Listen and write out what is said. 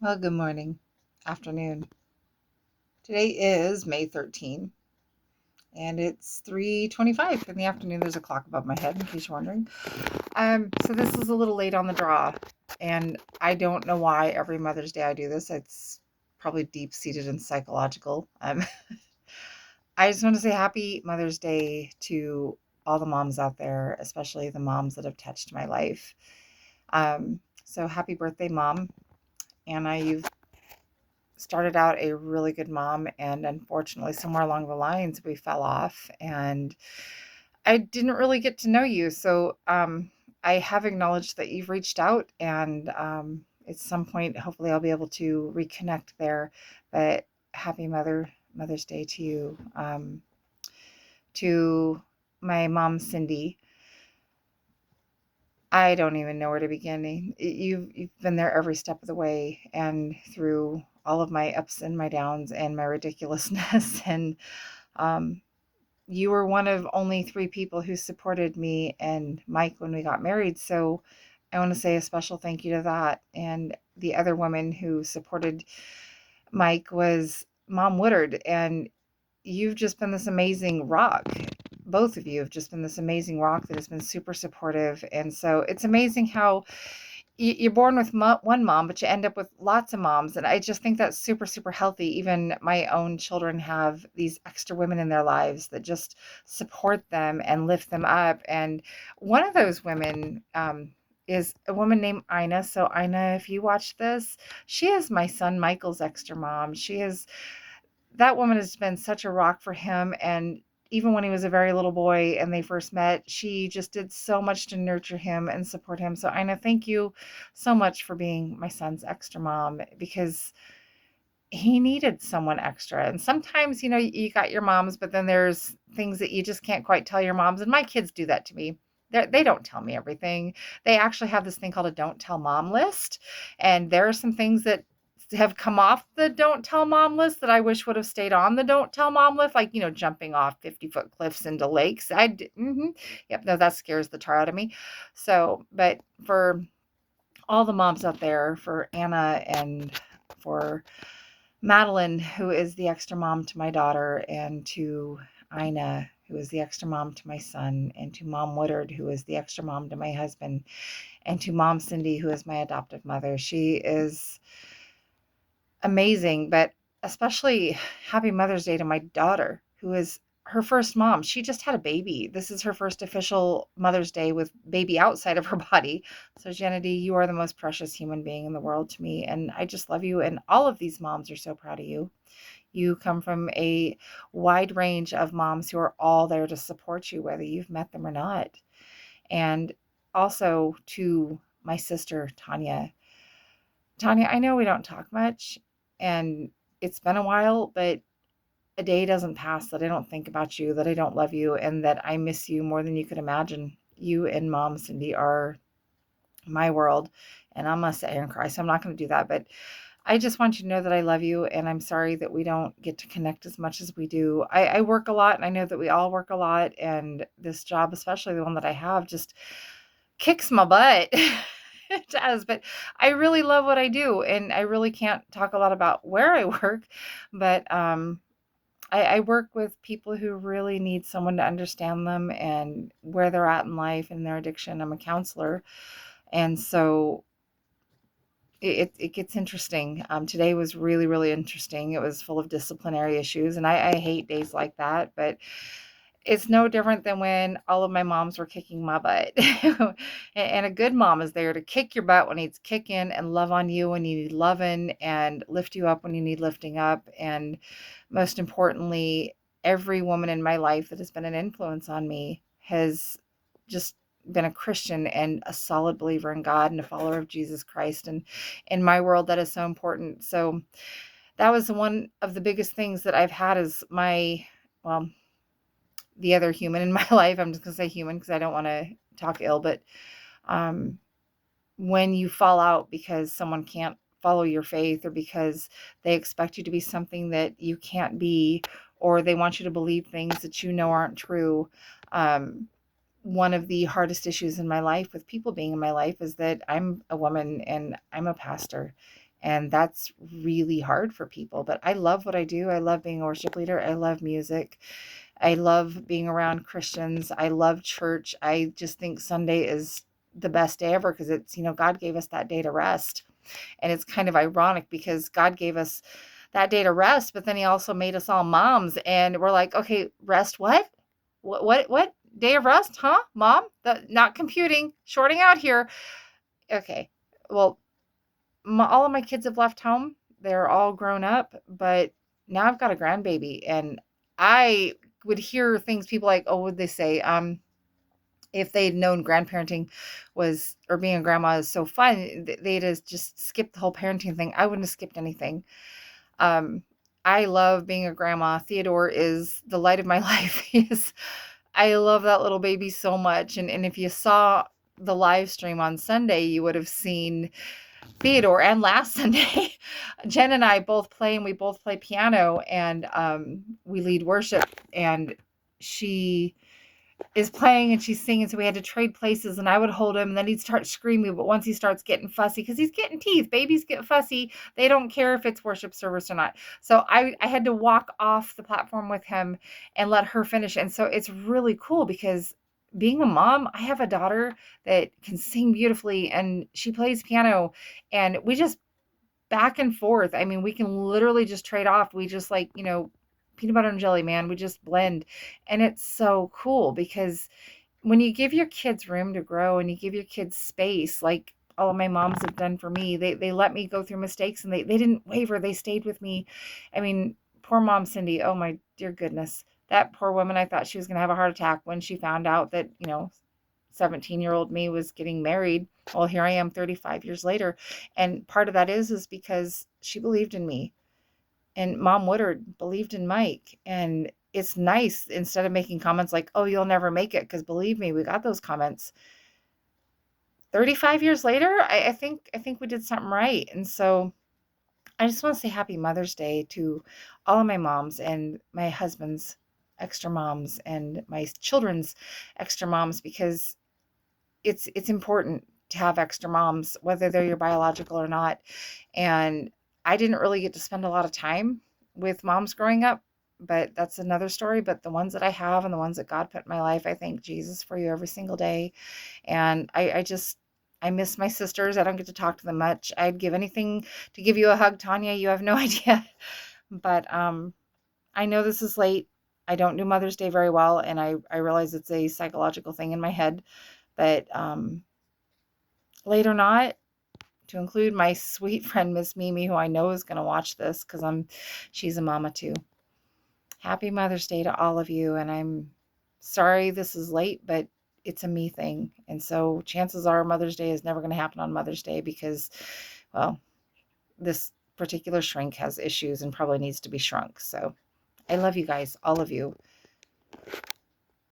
Well, good morning, afternoon. Today is May 13th, and it's 3:25 in the afternoon. There's a clock above my head, in case you're wondering. So this is a little late on the draw, and I don't know why every Mother's Day I do this. It's probably deep-seated and psychological. I just want to say Happy Mother's Day to all the moms out there, especially the moms that have touched my life. So happy birthday, Mom. Anna, you've started out a really good mom, and unfortunately somewhere along the lines we fell off, and I didn't really get to know you. So I have acknowledged that you've reached out, and at some point hopefully I'll be able to reconnect there. But happy Mother's Day to you. To my mom, Cindy, I don't even know where to begin. You've been there every step of the way, and through all of my ups and my downs and my ridiculousness. And um, you were one of only three people who supported me and Mike when we got married. So I want to say a special thank you to that. And the other woman who supported Mike was Mom Woodard, and you've just been this amazing rock. Both of you have just been this amazing rock that has been super supportive. And so it's amazing how you're born with one mom, but you end up with lots of moms. And I just think that's super, super healthy. Even my own children have these extra women in their lives that just support them and lift them up. And one of those women, is a woman named Ina. So Ina, if you watch this, she is my son Michael's extra mom. She is That woman has been such a rock for him. And even when he was a very little boy and they first met, she just did so much to nurture him and support him. So, Ina, thank you so much for being my son's extra mom, because he needed someone extra. And sometimes, you got your moms, but then there's things that you just can't quite tell your moms. And my kids do that to me. They don't tell me everything. They actually have this thing called a don't tell mom list. And there are some things that have come off the don't tell mom list that I wish would have stayed on the don't tell mom list, like, jumping off 50-foot cliffs into lakes. Yep, no, that scares the tar out of me. So, but for all the moms out there, for Anna and for Madeline, who is the extra mom to my daughter, and to Ina, who is the extra mom to my son, and to Mom Woodard, who is the extra mom to my husband, and to Mom Cindy, who is my adoptive mother. She is amazing, but especially happy Mother's Day to my daughter, who is her first mom. She just had a baby. This is her first official Mother's Day with baby outside of her body. So, Jenny, you are the most precious human being in the world to me. And I just love you. And all of these moms are so proud of you. You come from a wide range of moms who are all there to support you, whether you've met them or not. And also to my sister, Tanya. Tanya, I know we don't talk much, and it's been a while, but a day doesn't pass that I don't think about you, that I don't love you, and that I miss you more than you could imagine. You and Mom Cindy are my world, and I'm gonna sit here and cry, so I'm not gonna do that. But I just want you to know that I love you, and I'm sorry that we don't get to connect as much as we do. I work a lot, and I know that we all work a lot, and this job, especially the one that I have, just kicks my butt. It does, but I really love what I do, and I really can't talk a lot about where I work, but I work with people who really need someone to understand them and where they're at in life and their addiction. I'm a counselor, and so it gets interesting. Today was really, really interesting. It was full of disciplinary issues, and I hate days like that, but it's no different than when all of my moms were kicking my butt. And a good mom is there to kick your butt when it needs kicking, and love on you when you need loving, and lift you up when you need lifting up. And most importantly, every woman in my life that has been an influence on me has just been a Christian and a solid believer in God and a follower of Jesus Christ. And in my world, that is so important. So that was one of the biggest things that I've had as well, the other human in my life. I'm just going to say human because I don't want to talk ill, but um, when you fall out because someone can't follow your faith, or because they expect you to be something that you can't be, or they want you to believe things that aren't true. One of the hardest issues in my life with people being in my life is that I'm a woman and I'm a pastor. And that's really hard for people. But I love what I do. I love being a worship leader. I love music. I love being around Christians. I love church. I just think Sunday is the best day ever because it's, God gave us that day to rest. And it's kind of ironic because God gave us that day to rest, but then he also made us all moms. And we're like, okay, rest what? What? Day of rest? Huh? Mom? Not computing, shorting out here. Okay. Well, all of my kids have left home. They're all grown up, but now I've got a grandbaby. And I would hear things people like, oh, would they say, if they'd known grandparenting was, or being a grandma is so fun, they'd have just skipped the whole parenting thing. I wouldn't have skipped anything. Um, I love being a grandma. Theodore is the light of my life. I love that little baby so much. And if you saw the live stream on Sunday, you would have seen Theodore. And last Sunday, Jen and I both play, and we both play piano, and we lead worship. And she is playing and she's singing, so we had to trade places, and I would hold him and then he'd start screaming. But once he starts getting fussy, because he's getting teeth, babies get fussy, they don't care if it's worship service or not. So I had to walk off the platform with him and let her finish. And so it's really cool because being a mom, I have a daughter that can sing beautifully and she plays piano, and we just back and forth. I mean, we can literally just trade off. We just like, peanut butter and jelly, man. We just blend. And it's so cool because when you give your kids room to grow and you give your kids space, like all of my moms have done for me, they let me go through mistakes, and they didn't waver. They stayed with me. I mean, poor mom Cindy, oh my dear goodness. That poor woman, I thought she was going to have a heart attack when she found out that, 17-year-old me was getting married. Well, here I am 35 years later. And part of that is because she believed in me. And Mom Woodard believed in Mike. And it's nice, instead of making comments like, oh, you'll never make it, because believe me, we got those comments. 35 years later, I think we did something right. And so I just want to say happy Mother's Day to all of my moms and my husband's extra moms and my children's extra moms, because it's important to have extra moms, whether they're your biological or not. And I didn't really get to spend a lot of time with moms growing up, but that's another story. But the ones that I have and the ones that God put in my life, I thank Jesus for you every single day. And I miss my sisters. I don't get to talk to them much. I'd give anything to give you a hug, Tanya. You have no idea. But I know this is late. I don't do Mother's Day very well, and I realize it's a psychological thing in my head. But late or not, to include my sweet friend Miss Mimi, who I know is going to watch this because she's a mama too. Happy Mother's Day to all of you, and I'm sorry this is late, but it's a me thing. And so chances are Mother's Day is never going to happen on Mother's Day because, well, this particular shrink has issues and probably needs to be shrunk. So I love you guys, all of you.